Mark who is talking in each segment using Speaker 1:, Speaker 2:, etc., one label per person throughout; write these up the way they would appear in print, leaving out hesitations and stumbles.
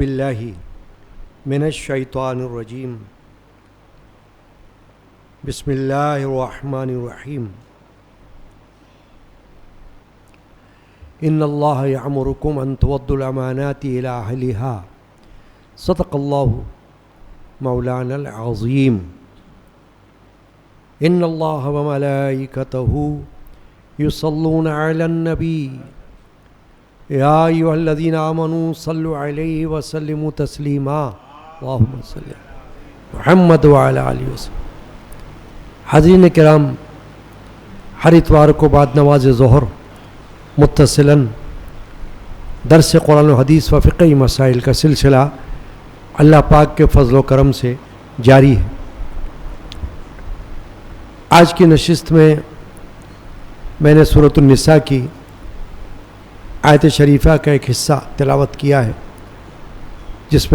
Speaker 1: باللہ من الشیطان الرجیم بسم اللہ الرحمن الرحیم ان اللہ یأمرکم ان تؤدوا الامانات الی اہلها صدق اللہ مولانا العظیم ان اللہ وملائکتہ یصلون علی النبی یا ایھا الذین آمنوا صلوا علیہ وسلموا تسلیما اللہم صلی علی محمد وعلی آلہ وسلم۔ حاضرین کرام، ہر اتوار کو بعد نماز ظہر متصلاً درس قرآن و حدیث و فقہی مسائل کا سلسلہ اللہ پاک کے فضل و کرم سے جاری ہے۔ آج کی نشست میں نے سورۃ النساء کی آیت شریفہ کا ایک حصہ تلاوت کیا ہے، جس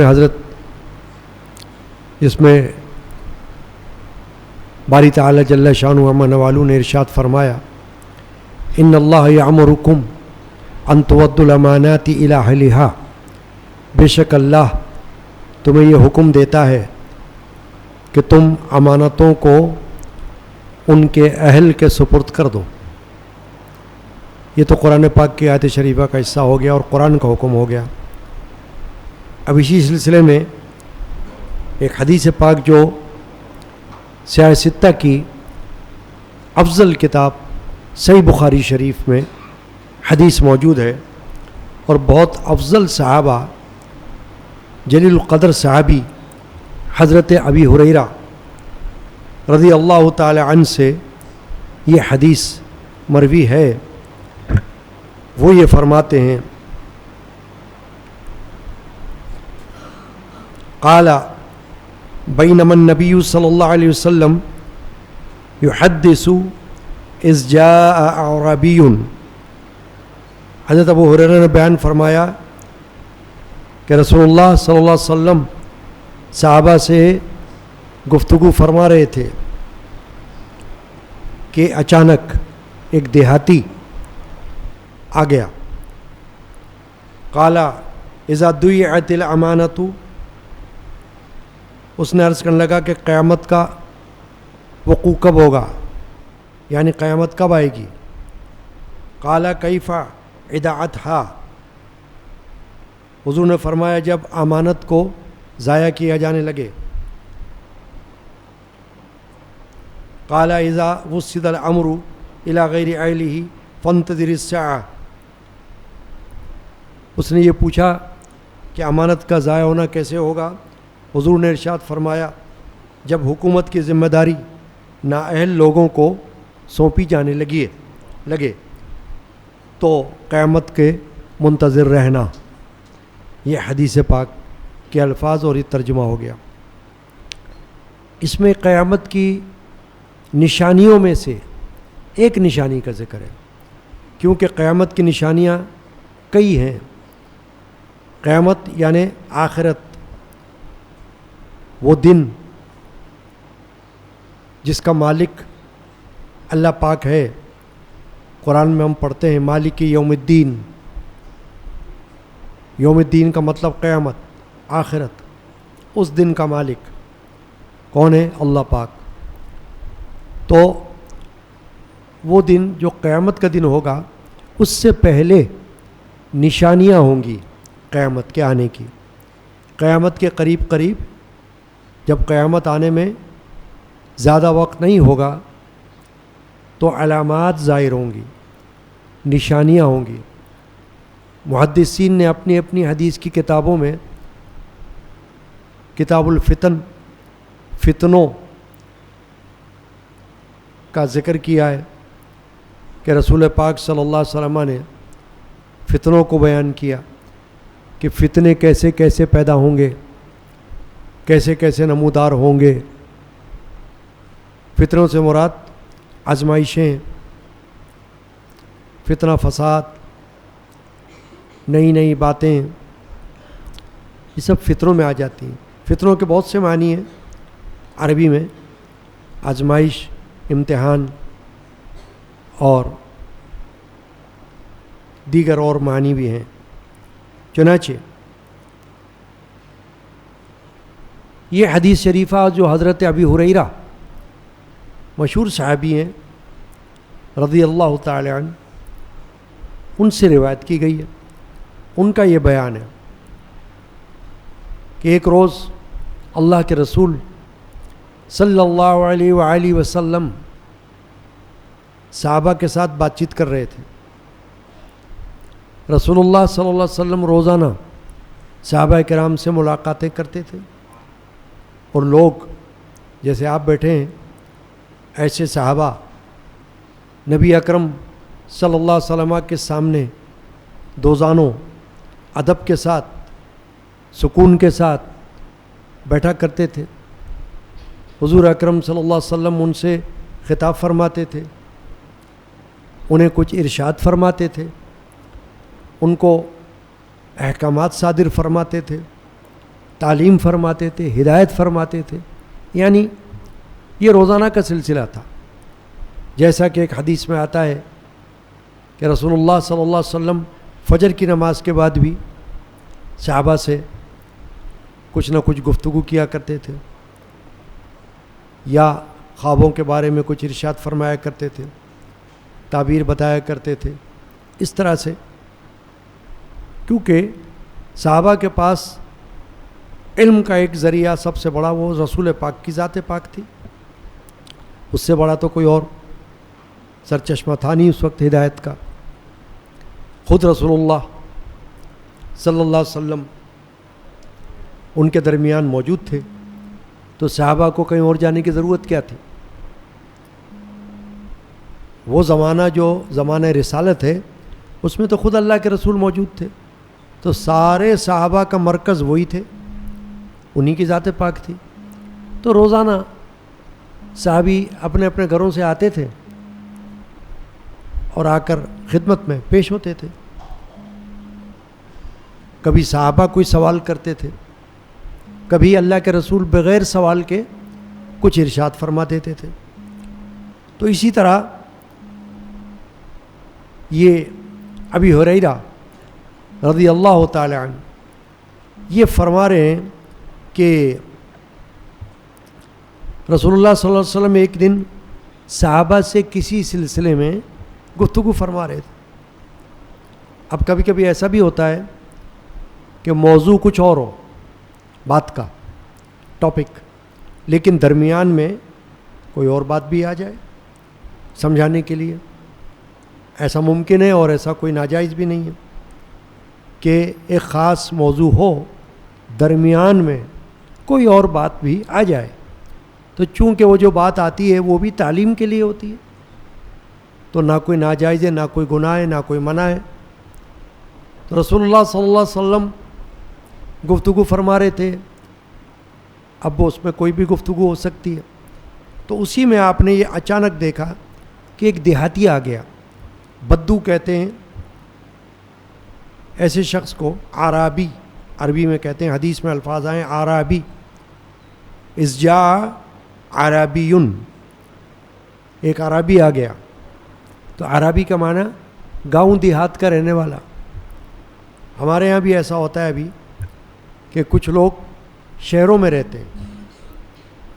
Speaker 1: میں باری تعالی جل شانہ عما نوالہ نے ارشاد فرمایا، ان اللہ یأمرکم ان تؤدوا الامانات الی اہلہا، بے شک اللہ تمہیں یہ حکم دیتا ہے کہ تم امانتوں کو ان کے اہل کے سپرد کر دو۔ یہ تو قرآن پاک کی آیت شریفہ کا حصہ ہو گیا اور قرآن کا حکم ہو گیا۔ اب اسی سلسلے میں ایک حدیث پاک جو سیاہ ستہ کی افضل کتاب صحیح بخاری شریف میں حدیث موجود ہے، اور بہت افضل صحابہ جلیل القدر صحابی حضرت ابی ہریرہ رضی اللہ تعالی عنہ سے یہ حدیث مروی ہے۔ وہ یہ فرماتے ہیں، قال بینما النبی صلی اللہ علیہ وسلم یحدث اذ جاء اعرابی، حضرت ابو ہریرہ نے بیان فرمایا کہ رسول اللہ صلی اللہ علیہ وسلم صحابہ سے گفتگو فرما رہے تھے کہ اچانک ایک دیہاتی آ گیا۔ قال اذا ضیعت الامانۃ، اس نے عرض کرنے لگا کہ قیامت کا وقوع کب ہوگا، یعنی قیامت کب آئے گی۔ قال کیف اضاعتھا، حضور نے فرمایا جب امانت کو ضائع کیا جانے لگے۔ قال اذا وسد الامر الی غیر اہلہ فانتظر الساعہ، اس نے یہ پوچھا کہ امانت کا ضائع ہونا کیسے ہوگا۔ حضور نے ارشاد فرمایا جب حکومت کی ذمہ داری نااہل لوگوں کو سونپی جانے لگے تو قیامت کے منتظر رہنا۔ یہ حدیث پاک کے الفاظ اور یہ ترجمہ ہو گیا۔ اس میں قیامت کی نشانیوں میں سے ایک نشانی کا ذکر ہے، کیونکہ قیامت کی نشانیاں کئی ہیں۔ قیامت یعنی آخرت، وہ دن جس کا مالک اللہ پاک ہے۔ قرآن میں ہم پڑھتے ہیں مالک یوم الدین، یوم الدین کا مطلب قیامت، آخرت۔ اس دن کا مالک کون ہے؟ اللہ پاک۔ تو وہ دن جو قیامت کا دن ہوگا، اس سے پہلے نشانیاں ہوں گی قیامت کے آنے کی۔ قیامت کے قریب جب قیامت آنے میں زیادہ وقت نہیں ہوگا تو علامات ظاہر ہوں گی، نشانیاں ہوں گی۔ محدثین نے اپنی اپنی حدیث کی کتابوں میں کتاب الفتن، فتنوں کا ذکر کیا ہے کہ رسول پاک صلی اللہ علیہ وسلم نے فتنوں کو بیان کیا کہ فتنے کیسے کیسے پیدا ہوں گے، کیسے کیسے نمودار ہوں گے۔ فتنوں سے مراد آزمائشیں، فتنہ فساد، نئی نئی باتیں، یہ سب فتنوں میں آ جاتی ہیں۔ فتنوں کے بہت سے معنی ہیں عربی میں، آزمائش، امتحان اور دیگر اور معنی بھی ہیں۔ چنانچہ یہ حدیث شریفہ جو حضرت ابی ہریرہ مشہور صحابی ہیں رضی اللہ تعالی عنہ، ان سے روایت کی گئی ہے. ان کا یہ بیان ہے کہ ایک روز اللہ کے رسول صلی اللہ علیہ وآلہ وسلم صحابہ کے ساتھ بات چیت کر رہے تھے. رسول اللہ صلی اللہ علیہ وسلم روزانہ صحابہ کرام سے ملاقاتیں کرتے تھے، اور لوگ جیسے آپ بیٹھے ہیں ایسے صحابہ نبی اکرم صلی اللہ علیہ وسلم کے سامنے دوزانوں ادب کے ساتھ سکون کے ساتھ بیٹھا کرتے تھے. حضور اکرم صلی اللہ علیہ وسلم ان سے خطاب فرماتے تھے، انہیں کچھ ارشاد فرماتے تھے، ان کو احکامات صادر فرماتے تھے، تعلیم فرماتے تھے، ہدایت فرماتے تھے. یعنی یہ روزانہ کا سلسلہ تھا. جیسا کہ ایک حدیث میں آتا ہے کہ رسول اللہ صلی اللہ علیہ وسلم فجر کی نماز کے بعد بھی صحابہ سے کچھ نہ کچھ گفتگو کیا کرتے تھے، یا خوابوں کے بارے میں کچھ ارشاد فرمایا کرتے تھے، تعبیر بتایا کرتے تھے. اس طرح سے کیونکہ صحابہ کے پاس علم کا ایک ذریعہ سب سے بڑا وہ رسول پاک کی ذات پاک تھی، اس سے بڑا تو کوئی اور سرچشمہ تھا نہیں اس وقت ہدایت کا. خود رسول اللہ صلی اللہ علیہ وسلم ان کے درمیان موجود تھے، تو صحابہ کو کہیں اور جانے کی ضرورت کیا تھی؟ وہ زمانہ جو زمانہ رسالت ہے اس میں تو خود اللہ کے رسول موجود تھے، تو سارے صحابہ کا مرکز وہی تھے، انہی کی ذات پاک تھی. تو روزانہ صحابی اپنے اپنے گھروں سے آتے تھے اور آ کر خدمت میں پیش ہوتے تھے. کبھی صحابہ کوئی سوال کرتے تھے، کبھی اللہ کے رسول بغیر سوال کے کچھ ارشاد فرما دیتے تھے. تو اسی طرح یہ ابی ہریرہ رضی اللہ تعالی عنہ یہ فرما رہے ہیں کہ رسول اللہ صلی اللہ علیہ وسلم ایک دن صحابہ سے کسی سلسلے میں گفتگو فرما رہے تھے. اب کبھی کبھی ایسا بھی ہوتا ہے کہ موضوع کچھ اور ہو، بات کا ٹاپک، لیکن درمیان میں کوئی اور بات بھی آ جائے سمجھانے کے لیے. ایسا ممکن ہے اور ایسا کوئی ناجائز بھی نہیں ہے کہ ایک خاص موضوع ہو، درمیان میں کوئی اور بات بھی آ جائے. تو چونکہ وہ جو بات آتی ہے وہ بھی تعلیم کے لیے ہوتی ہے، تو نہ کوئی ناجائز ہے، نہ کوئی گناہ ہے، نہ کوئی منع ہے. تو رسول اللہ صلی اللہ علیہ وسلم گفتگو فرما رہے تھے. اب وہ اس میں کوئی بھی گفتگو ہو سکتی ہے. تو اسی میں آپ نے یہ اچانک دیکھا کہ ایک دیہاتی آ گیا. بدو کہتے ہیں ایسے شخص کو، عرابی عربی میں کہتے ہیں، حدیث میں الفاظ آئے عرابی، اذ جاء عربیٌ، ایک عربی آ گیا. تو عربی کا معنی گاؤں دیہات کا رہنے والا. ہمارے ہاں بھی ایسا ہوتا ہے ابھی کہ کچھ لوگ شہروں میں رہتے ہیں،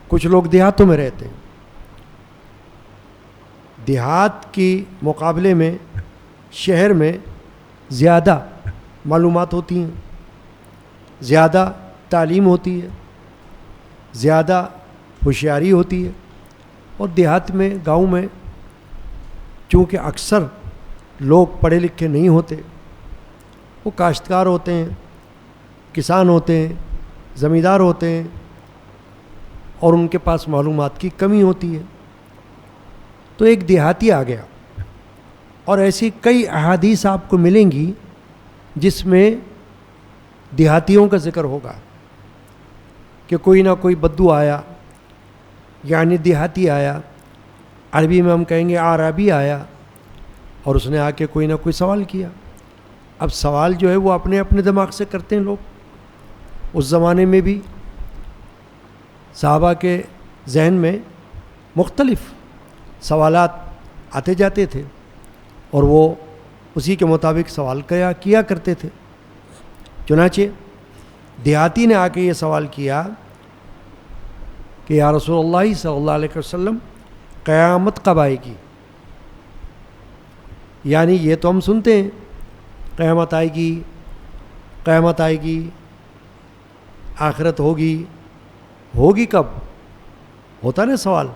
Speaker 1: کچھ لوگ دیہاتوں میں رہتے ہیں. دیہات کی مقابلے میں شہر میں زیادہ معلومات ہوتی ہیں، زیادہ تعلیم ہوتی ہے، زیادہ ہوشیاری ہوتی ہے. اور دیہات میں، گاؤں میں چونکہ اکثر لوگ پڑھے لکھے نہیں ہوتے، وہ کاشتکار ہوتے ہیں، کسان ہوتے ہیں، زمیندار ہوتے ہیں، اور ان کے پاس معلومات کی کمی ہوتی ہے. تو ایک دیہاتی آ گیا، اور ایسی کئی احادیث آپ کو ملیں گی جس میں دیہاتیوں کا ذکر ہوگا کہ کوئی نہ کوئی بدو آیا، یعنی دیہاتی آیا. عربی میں ہم کہیں گے عربی آیا، اور اس نے آ کے کوئی نہ کوئی سوال کیا. اب سوال جو ہے وہ اپنے اپنے دماغ سے کرتے ہیں لوگ. اس زمانے میں بھی صحابہ کے ذہن میں مختلف سوالات آتے جاتے تھے، اور وہ اسی کے مطابق سوال کیا کرتے تھے. چنانچہ دیہاتی نے آ کے یہ سوال کیا کہ یا رسول اللہ صلی اللہ علیہ وسلم قیامت کب آئے گی؟ یعنی یہ تو ہم سنتے ہیں قیامت آئے گی، قیامت آئے گی، آخرت ہوگی کب؟ ہوتا نا سوال.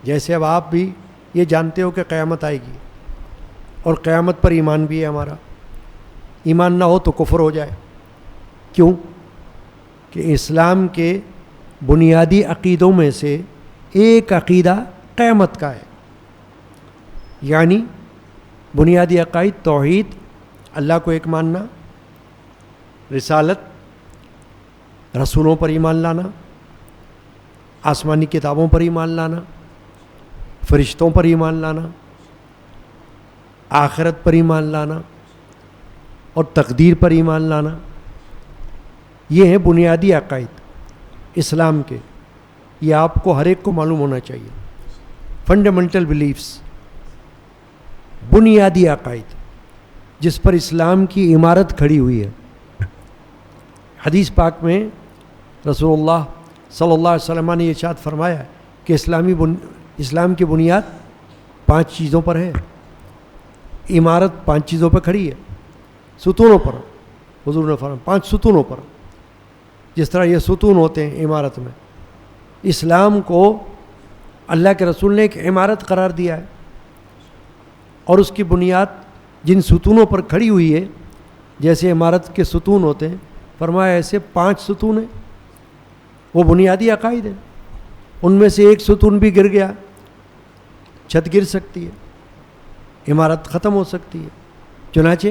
Speaker 1: جیسے اب آپ بھی یہ جانتے ہو کہ قیامت آئے گی، اور قیامت پر ایمان بھی ہے ہمارا. ایمان نہ ہو تو کفر ہو جائے. کیوں؟ کہ اسلام کے بنیادی عقیدوں میں سے ایک عقیدہ قیامت کا ہے. یعنی بنیادی عقائد توحید، اللہ کو ایک ماننا، رسالت، رسولوں پر ایمان لانا، آسمانی کتابوں پر ایمان لانا، فرشتوں پر ایمان لانا، آخرت پر ایمان لانا اور تقدیر پر ایمان لانا. یہ ہیں بنیادی عقائد اسلام کے. یہ آپ کو ہر ایک کو معلوم ہونا چاہیے. فنڈامنٹل بلیفس، بنیادی عقائد جس پر اسلام کی عمارت کھڑی ہوئی ہے. حدیث پاک میں رسول اللہ صلی اللہ علیہ وسلم نے ارشاد فرمایا ہے کہ اسلام کی بنیاد 5 چیزوں پر ہے. عمارت 5 چیزوں پر کھڑی ہے، ستونوں پر. حضور نے فرمایا 5 ستونوں پر. جس طرح یہ ستون ہوتے ہیں عمارت میں، اسلام کو اللہ کے رسول نے ایک عمارت قرار دیا ہے، اور اس کی بنیاد جن ستونوں پر کھڑی ہوئی ہے، جیسے عمارت کے ستون ہوتے ہیں، فرمایا ایسے 5 ستون ہیں. وہ بنیادی عقائد ہیں. ان میں سے ایک ستون بھی گر گیا، چھت گر سکتی ہے، عمارت ختم ہو سکتی ہے. چنانچہ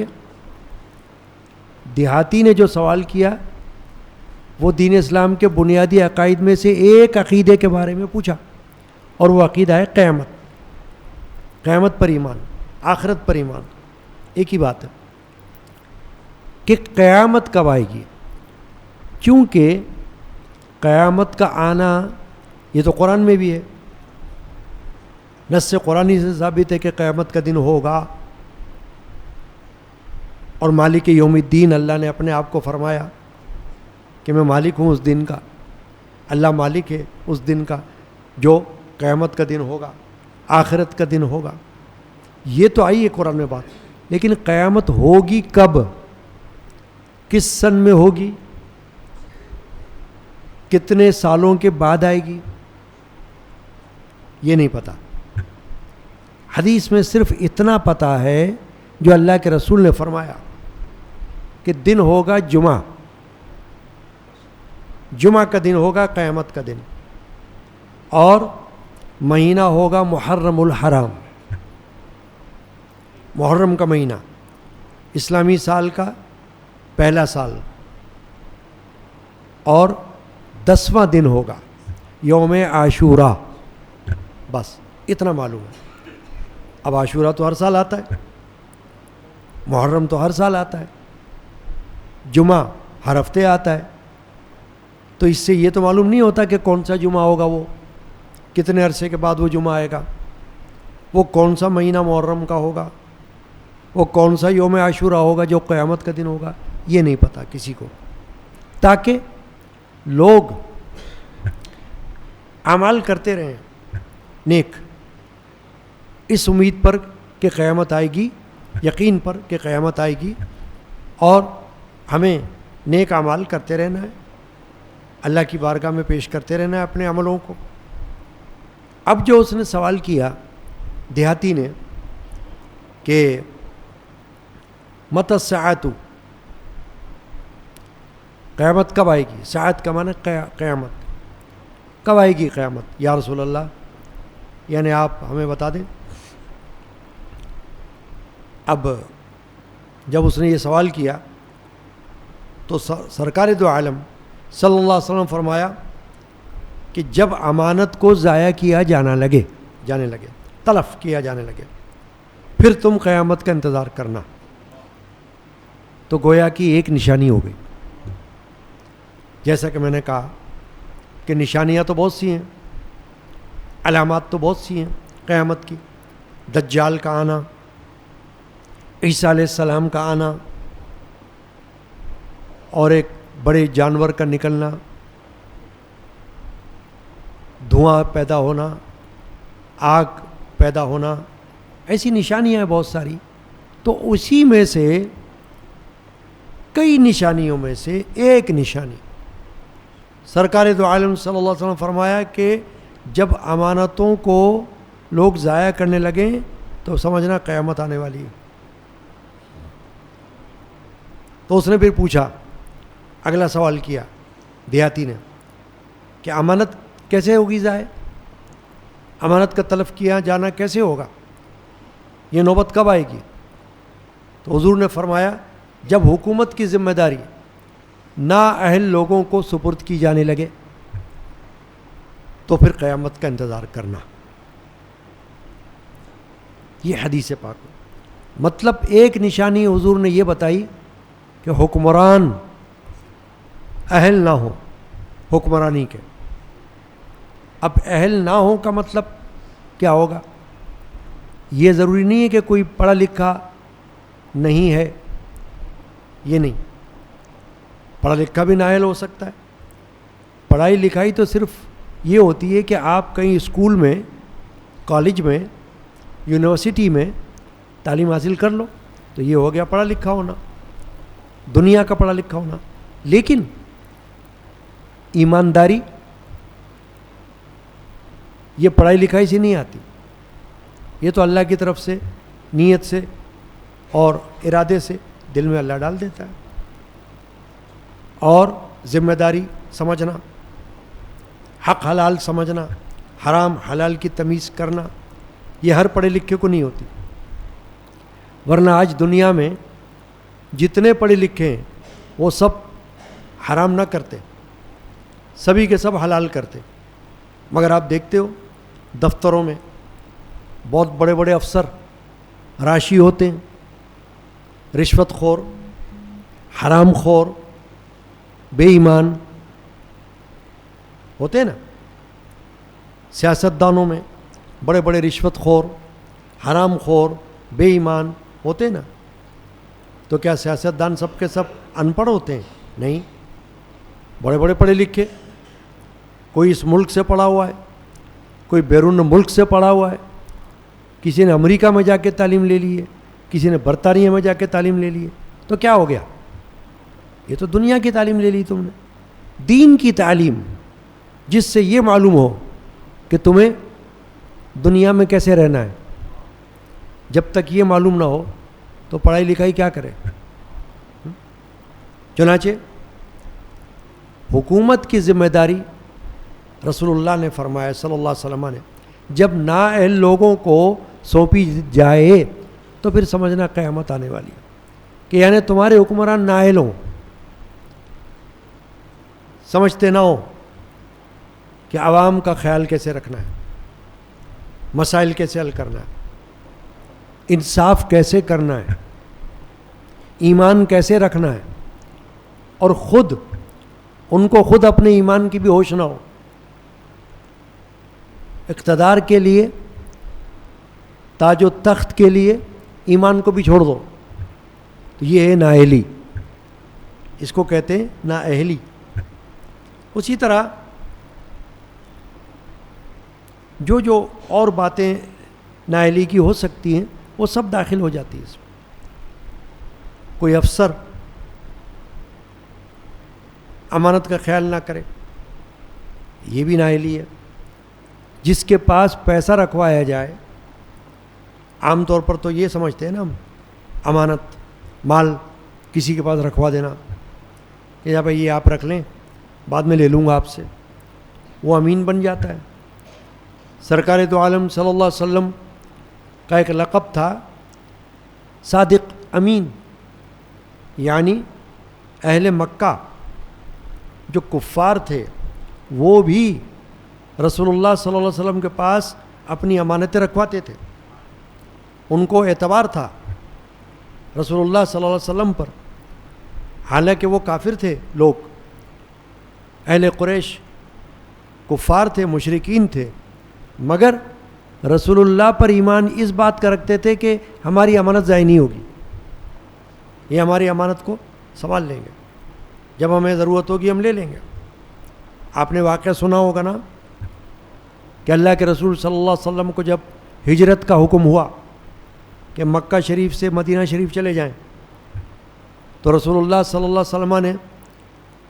Speaker 1: دیہاتی نے جو سوال کیا وہ دین اسلام کے بنیادی عقائد میں سے ایک عقیدے کے بارے میں پوچھا، اور وہ عقیدہ ہے قیامت. قیامت پر ایمان، آخرت پر ایمان. ایک ہی بات ہے کہ قیامت کب آئے گی. کیونکہ قیامت کا آنا یہ تو قرآن میں بھی ہے، نص قرآنی سے ثابت ہے کہ قیامت کا دن ہوگا. اور مالک یوم الدین، اللہ نے اپنے آپ کو فرمایا کہ میں مالک ہوں اس دن کا. اللہ مالک ہے اس دن کا جو قیامت کا دن ہوگا، آخرت کا دن ہوگا. یہ تو آئی ہے قرآن میں بات. لیکن قیامت ہوگی کب، کس سن میں ہوگی، کتنے سالوں کے بعد آئے گی، یہ نہیں پتہ. حدیث میں صرف اتنا پتہ ہے جو اللہ کے رسول نے فرمایا کہ دن ہوگا جمعہ کا دن ہوگا قیامت کا دن، اور مہینہ ہوگا محرم الحرام. محرم کا مہینہ اسلامی سال کا پہلا سال، اور 10واں دن ہوگا یوم عاشورہ. بس اتنا معلوم ہے. اب عاشورہ تو ہر سال آتا ہے، محرم تو ہر سال آتا ہے، جمعہ ہر ہفتے آتا ہے. تو اس سے یہ تو معلوم نہیں ہوتا کہ کون سا جمعہ ہوگا، وہ کتنے عرصے کے بعد وہ جمعہ آئے گا، وہ کون سا مہینہ محرم کا ہوگا، وہ کون سا یوم عاشورہ ہوگا جو قیامت کا دن ہوگا. یہ نہیں پتہ کسی کو. تاکہ لوگ اعمال کرتے رہیں نیک، اس امید پر کہ قیامت آئے گی، یقین پر کہ قیامت آئے گی، اور ہمیں نیک اعمال کرتے رہنا ہے، اللہ کی بارگاہ میں پیش کرتے رہنا ہے اپنے عملوں کو. اب جو اس نے سوال کیا دیہاتی نے کہ متی الساعۃ، قیامت کب آئے گی، ساعت کا معنی قیامت، کب آئے گی قیامت یا رسول اللہ، یعنی آپ ہمیں بتا دیں. اب جب اس نے یہ سوال کیا تو سرکار دو عالم صلی اللہ علیہ وسلم فرمایا کہ جب امانت کو ضائع کیا جانے لگے، تلف کیا جانے لگے، پھر تم قیامت کا انتظار کرنا. تو گویا کی ایک نشانی ہو گئی. جیسا کہ میں نے کہا کہ نشانیاں تو بہت سی ہیں، علامات تو بہت سی ہیں قیامت کی. دجال کا آنا، عیسیٰ علیہ السلام کا آنا، اور ایک بڑے جانور کا نکلنا، دھواں پیدا ہونا، آگ پیدا ہونا، ایسی نشانیاں ہیں بہت ساری. تو اسی میں سے کئی نشانیوں میں سے ایک نشانی سرکار دو عالم صلی اللہ علیہ وسلم فرمایا کہ جب امانتوں کو لوگ ضائع کرنے لگیں تو سمجھنا قیامت آنے والی ہے. تو اس نے پھر پوچھا، اگلا سوال کیا دیہاتی نے کہ امانت کیسے ہوگی ضائع؟ امانت کا تلف کیا جانا کیسے ہوگا؟ یہ نوبت کب آئے گی؟ تو حضور نے فرمایا جب حکومت کی ذمہ داری نااہل لوگوں کو سپرد کی جانے لگے تو پھر قیامت کا انتظار کرنا. یہ حدیث پاک. مطلب ایک نشانی حضور نے یہ بتائی کہ حکمران اہل نہ ہو حکمرانی کے. اب اہل نہ ہو کا مطلب کیا ہوگا؟ یہ ضروری نہیں ہے کہ کوئی پڑھا لکھا نہیں ہے، یہ نہیں. پڑھا لکھا بھی نااہل ہو سکتا ہے. پڑھائی لکھائی تو صرف یہ ہوتی ہے کہ آپ کہیں اسکول میں، کالج میں، یونیورسٹی میں تعلیم حاصل کر لو تو یہ ہو گیا پڑھا لکھا ہونا، دنیا کا پڑھا لکھا ہونا. لیکن ایمانداری یہ پڑھائی لکھائی سے نہیں آتی، یہ تو اللہ کی طرف سے نیت سے اور ارادے سے دل میں اللہ ڈال دیتا ہے. اور ذمہ داری سمجھنا، حق حلال سمجھنا، حرام حلال کی تمیز کرنا، یہ ہر پڑھے لکھے کو نہیں ہوتی. ورنہ آج دنیا میں جتنے پڑھے لکھے ہیں وہ سب حرام نہ کرتے، سبھی کے سب حلال کرتے. مگر آپ دیکھتے ہو دفتروں میں بہت بڑے بڑے افسر راشی ہوتے ہیں، رشوت خور، حرام خور، بے ایمان ہوتے ہیں نا. سیاستدانوں میں بڑے بڑے رشوت خور، حرام خور، بے ایمان ہوتے ہیں نا. تو کیا سیاستدان سب کے سب ان پڑھ ہوتے ہیں؟ نہیں، بڑے بڑے پڑھے لکھے. کوئی اس ملک سے پڑھا ہوا ہے، کوئی بیرون ملک سے پڑھا ہوا ہے، کسی نے امریکہ میں جا کے تعلیم لے لی ہے، کسی نے برطانیہ میں جا کے تعلیم لے لی ہے. تو کیا ہو گیا؟ یہ تو دنیا کی تعلیم لے لی تم نے. دین کی تعلیم جس سے یہ معلوم ہو کہ تمہیں دنیا میں کیسے رہنا ہے، جب تک یہ معلوم نہ ہو تو پڑھائی لکھائی کیا کرے؟ چنانچہ حکومت کی ذمہ داری رسول اللہ نے فرمایا صلی اللہ علیہ وسلم نے جب نااہل لوگوں کو سونپی جائے تو پھر سمجھنا قیامت آنے والی ہے. کہ یعنی تمہارے حکمران نااہل ہوں، سمجھتے نہ ہو کہ عوام کا خیال کیسے رکھنا ہے، مسائل کیسے حل کرنا ہے، انصاف کیسے کرنا ہے، ایمان کیسے رکھنا ہے، اور خود ان کو خود اپنے ایمان کی بھی ہوش نہ ہو. اقتدار کے لیے، تاج و تخت کے لیے ایمان کو بھی چھوڑ دو. تو یہ ہے نااہلی، اس کو کہتے ہیں نااہلی. اسی طرح جو اور باتیں نااہلی کی ہو سکتی ہیں وہ سب داخل ہو جاتی ہیں اس میں. کوئی افسر امانت کا خیال نہ کرے، یہ بھی نااہلی ہے. جس کے پاس پیسہ رکھوایا جائے، عام طور پر تو یہ سمجھتے ہیں نا ہم امانت مال کسی کے پاس رکھوا دینا کہ یا بھائی یہ آپ رکھ لیں، بعد میں لے لوں گا آپ سے، وہ امین بن جاتا ہے. سرکار دو عالم صلی اللہ علیہ وسلم کا ایک لقب تھا صادق امین. یعنی اہل مکہ جو کفار تھے وہ بھی رسول اللہ صلی اللہ علیہ وسلم کے پاس اپنی امانتیں رکھواتے تھے. ان کو اعتبار تھا رسول اللہ صلی اللہ علیہ وسلم پر، حالانکہ وہ کافر تھے. لوگ اہل قریش کفار تھے، مشرکین تھے، مگر رسول اللہ پر ایمان اس بات کا رکھتے تھے کہ ہماری امانت ضائع نہیں ہوگی، یہ ہماری امانت کو سنبھال لیں گے، جب ہمیں ضرورت ہوگی ہم لے لیں گے. آپ نے واقعہ سنا ہوگا نا کہ اللہ کے رسول صلی اللہ علیہ وسلم کو جب ہجرت کا حکم ہوا کہ مکہ شریف سے مدینہ شریف چلے جائیں، تو رسول اللہ صلی اللہ علیہ وسلم نے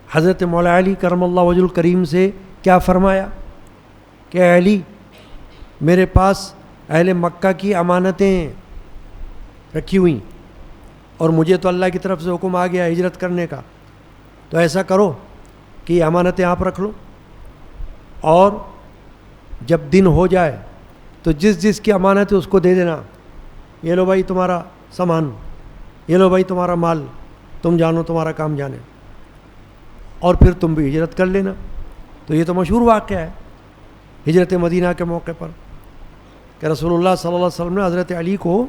Speaker 1: حضرت مولا علی کرم اللہ وجہ الکریم سے کیا فرمایا کہ اے علی، میرے پاس اہل مکہ کی امانتیں رکھی ہوئیں اور مجھے تو اللہ کی طرف سے حکم آ گیا ہجرت کرنے کا، تو ایسا کرو کہ یہ امانتیں آپ رکھ لو، اور جب دن ہو جائے تو جس جس کی امانت ہے اس کو دے دینا، یہ لو بھائی تمہارا سامان، یہ لو بھائی تمہارا مال، تم جانو تمہارا کام جانے، اور پھر تم بھی ہجرت کر لینا۔ تو یہ تو مشہور واقعہ ہے ہجرت مدینہ کے موقع پر کہ رسول اللہ صلی اللہ علیہ وسلم نے حضرت علی کو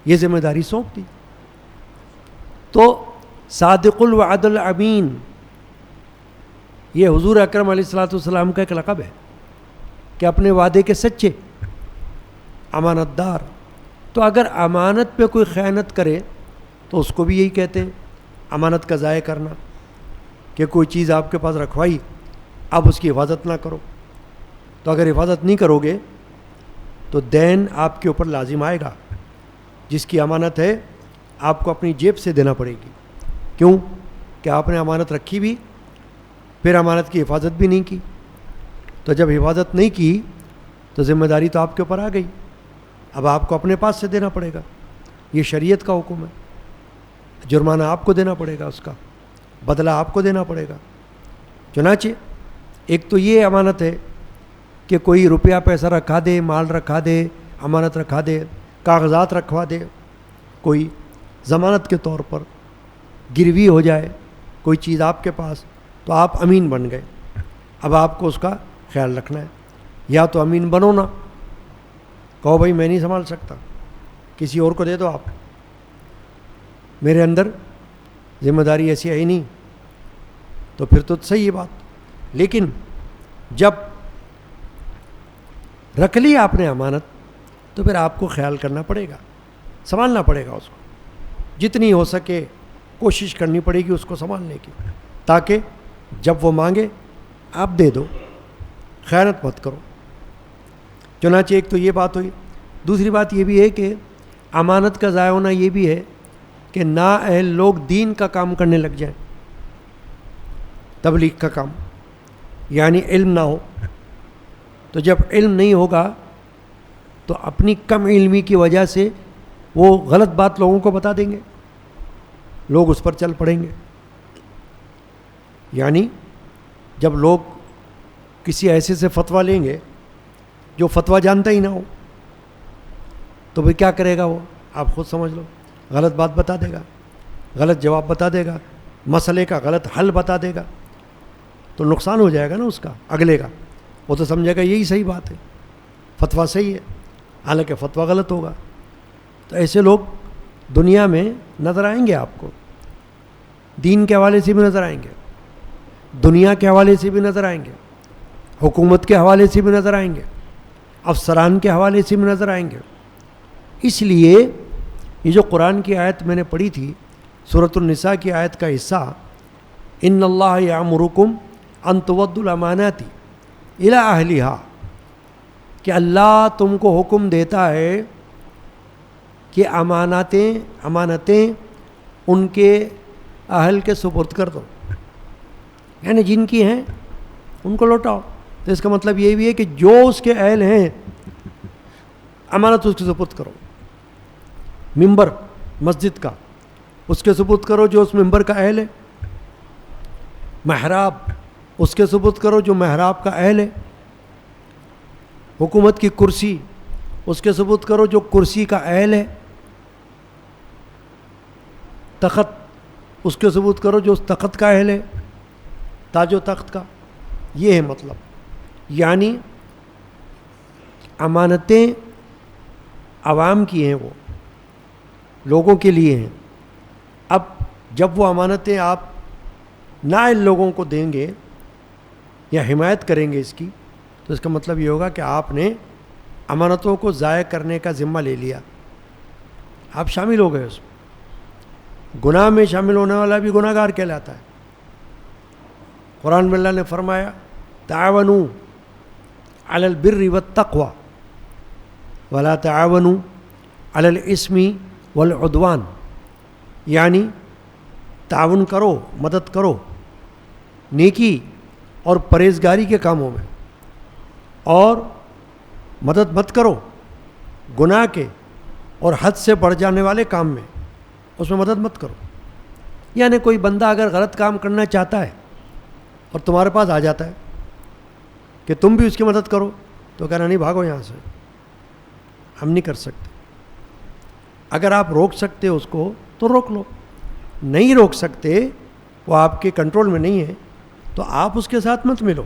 Speaker 1: یہ ذمہ داری سونپ دی۔ تو صادق الوعد الامین یہ حضور اکرم علیہ الصلوۃ والسلام کا ایک لقب ہے کہ اپنے وعدے کے سچے، امانت دار۔ تو اگر امانت پہ کوئی خیانت کرے تو اس کو بھی یہی کہتے ہیں امانت کا ضائع کرنا، کہ کوئی چیز آپ کے پاس رکھوائی، اب اس کی حفاظت نہ کرو، تو اگر حفاظت نہیں کرو گے تو دین آپ کے اوپر لازم آئے گا۔ جس کی امانت ہے آپ کو اپنی جیب سے دینا پڑے گی، کیوں کہ آپ نے امانت رکھی بھی، پھر امانت کی حفاظت بھی نہیں کی، تو جب حفاظت نہیں کی تو ذمہ داری تو آپ کے اوپر آ گئی، اب آپ کو اپنے پاس سے دینا پڑے گا۔ یہ شریعت کا حکم ہے، جرمانہ آپ کو دینا پڑے گا، اس کا بدلہ آپ کو دینا پڑے گا۔ چنانچہ ایک تو یہ امانت ہے کہ کوئی روپیہ پیسہ رکھا دے، مال رکھا دے، امانت رکھا دے، کاغذات رکھوا دے، کوئی ضمانت کے طور پر گروی ہو جائے کوئی چیز آپ کے پاس، تو آپ امین بن گئے، اب آپ کو اس کا خیال رکھنا ہے۔ یا تو امین بنو نا، کہو بھائی میں نہیں سنبھال سکتا، کسی اور کو دے دو، آپ میرے اندر ذمہ داری ایسی ہے ہی نہیں، تو پھر تو صحیح ہے بات۔ لیکن جب رکھ لی آپ نے امانت تو پھر آپ کو خیال کرنا پڑے گا، سنبھالنا پڑے گا، اس کو جتنی ہو سکے کوشش کرنی پڑے گی اس کو سنبھالنے کی، تاکہ جب وہ مانگے آپ دے دو، خیانت مت کرو۔ چنانچہ ایک تو یہ بات ہوئی، دوسری بات یہ بھی ہے کہ امانت کا ضائع ہونا یہ بھی ہے کہ نااہل لوگ دین کا کام کرنے لگ جائیں، تبلیغ کا کام، یعنی علم نہ ہو، تو جب علم نہیں ہوگا تو اپنی کم علمی کی وجہ سے وہ غلط بات لوگوں کو بتا دیں گے، لوگ اس پر چل پڑیں گے۔ یعنی جب لوگ کسی ایسے سے فتویٰ لیں گے جو فتویٰ جانتا ہی نہ ہو، تو پھر کیا کرے گا وہ، آپ خود سمجھ لو، غلط بات بتا دے گا، غلط جواب بتا دے گا، مسئلے کا غلط حل بتا دے گا، تو نقصان ہو جائے گا نا اس کا، اگلے کا۔ وہ تو سمجھے گا یہی صحیح بات ہے، فتویٰ صحیح ہے، حالانکہ فتویٰ غلط ہوگا۔ تو ایسے لوگ دنیا میں نظر آئیں گے، آپ کو دین کے حوالے سے بھی نظر آئیں گے، دنیا کے حوالے سے بھی نظر آئیں گے، حکومت کے حوالے سے بھی نظر آئیں گے، افسران کے حوالے سے بھی نظر آئیں گے۔ اس لیے یہ جو قرآن کی آیت میں نے پڑھی تھی، سورۃ النساء کی آیت کا حصہ، ان اللہ یامرکم ان تؤدوا الامانات الی اہلھا، کہ اللہ تم کو حکم دیتا ہے کہ امانتیں ان کے اہل کے سپرد کر دو، یعنی جن کی ہیں ان کو لوٹاؤ۔ تو اس کا مطلب یہ بھی ہے کہ جو اس کے اہل ہیں امانت اس کے سپرد کرو۔ ممبر مسجد کا اس کے سپرد کرو جو اس ممبر کا اہل ہے، محراب اس کے سپرد کرو جو محراب کا اہل ہے، حکومت کی کرسی اس کے سپرد کرو جو کرسی کا اہل ہے، تخت اس کے سپرد کرو جو اس تخت کا اہل ہے، تاج و تخت کا۔ یہ ہے مطلب، یعنی امانتیں عوام کی ہیں، وہ لوگوں کے لیے ہیں۔ اب جب وہ امانتیں آپ نااہل لوگوں کو دیں گے یا حمایت کریں گے اس کی، تو اس کا مطلب یہ ہوگا کہ آپ نے امانتوں کو ضائع کرنے کا ذمہ لے لیا، آپ شامل ہو گئے اس میں۔ گناہ میں شامل ہونے والا بھی گناہ گار کہلاتا ہے۔ قرآن میں اللہ نے فرمایا تعاونوا علی البر والتقوى ولا تعاونوا علی الاسم والعدوان، یعنی تعاون کرو، مدد کرو نیکی اور پرہیزگاری کے کاموں میں، اور مدد مت کرو گناہ کے اور حد سے بڑھ جانے والے کام میں، اس میں مدد مت کرو۔ یعنی کوئی بندہ اگر غلط کام کرنا چاہتا ہے اور تمہارے پاس آ جاتا ہے کہ تم بھی اس کی مدد کرو، تو کہنا نہیں، بھاگو یہاں سے، ہم نہیں کر سکتے۔ اگر آپ روک سکتے اس کو تو روک لو، نہیں روک سکتے، وہ آپ کے کنٹرول میں نہیں ہے، تو آپ اس کے ساتھ مت ملو۔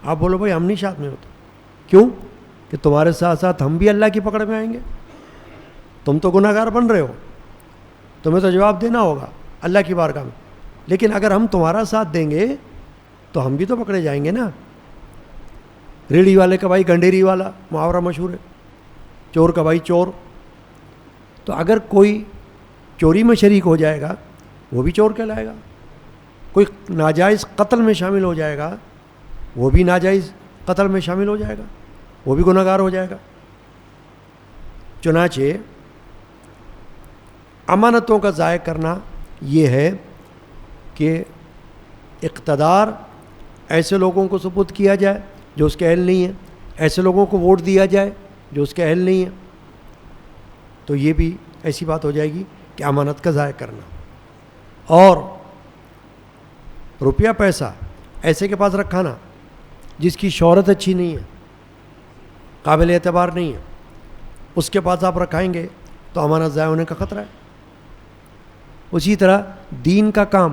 Speaker 1: آپ بولو بھائی ہم نہیں ساتھ میں ہوتے، کیوں کہ تمہارے ساتھ ساتھ ہم بھی اللہ کی پکڑ میں آئیں گے، تم تو گناہ گار بن رہے ہو، تمہیں تو جواب دینا ہوگا اللہ کی بارگاہ میں۔ لیکن اگر ہم تمہارا ساتھ دیں گے تو ہم بھی تو پکڑے جائیں گے نا۔ ریڑھی والے کا بھائی گنڈیری والا محاورہ مشہور ہے، چور کا بھائی چور۔ تو اگر کوئی چوری میں شریک ہو جائے گا وہ بھی چور کہلائے گا، کوئی ناجائز قتل میں شامل ہو جائے گا وہ بھی ناجائز قتل میں شامل ہو جائے گا، وہ بھی گناہ گار ہو جائے گا۔ چنانچہ امانتوں کا ضائع کرنا یہ ہے کہ اقتدار ایسے لوگوں کو سپرد کیا جائے جو اس کے اہل نہیں ہیں، ایسے لوگوں کو ووٹ دیا جائے جو اس کے اہل نہیں ہیں، تو یہ بھی ایسی بات ہو جائے گی کہ امانت کا ضائع کرنا۔ اور روپیہ پیسہ ایسے کے پاس رکھانا جس کی شہرت اچھی نہیں ہے، قابل اعتبار نہیں ہے، اس کے پاس آپ رکھائیں گے تو امانت ضائع ہونے کا خطرہ ہے۔ اسی طرح دین کا کام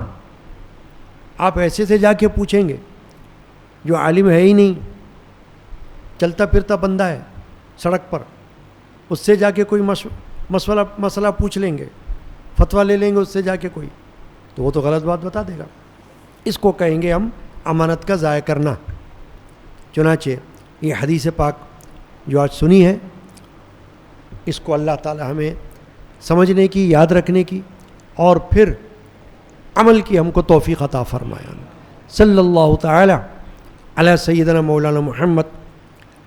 Speaker 1: آپ ایسے سے جا کے پوچھیں گے جو عالم ہے ہی نہیں، چلتا پھرتا بندہ ہے سڑک پر، اس سے جا کے کوئی مسئلہ پوچھ لیں گے، فتویٰ لے لیں گے اس سے جا کے کوئی، تو وہ تو غلط بات بتا دے گا۔ اس کو کہیں گے ہم امانت کا ضائع کرنا۔ چنانچہ یہ حدیث پاک جو آج سنی ہے، اس کو اللہ تعالی ہمیں سمجھنے کی، یاد رکھنے کی اور پھر عمل کی ہم کو توفیق عطا فرمایا۔ صلی اللہ تعالی علی سیدنا مولانا محمد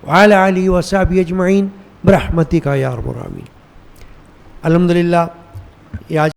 Speaker 1: وعلی آلہ وصحبہ اجمعین برحمتک یا ارحم الراحمین۔ الحمدللہ یہ آج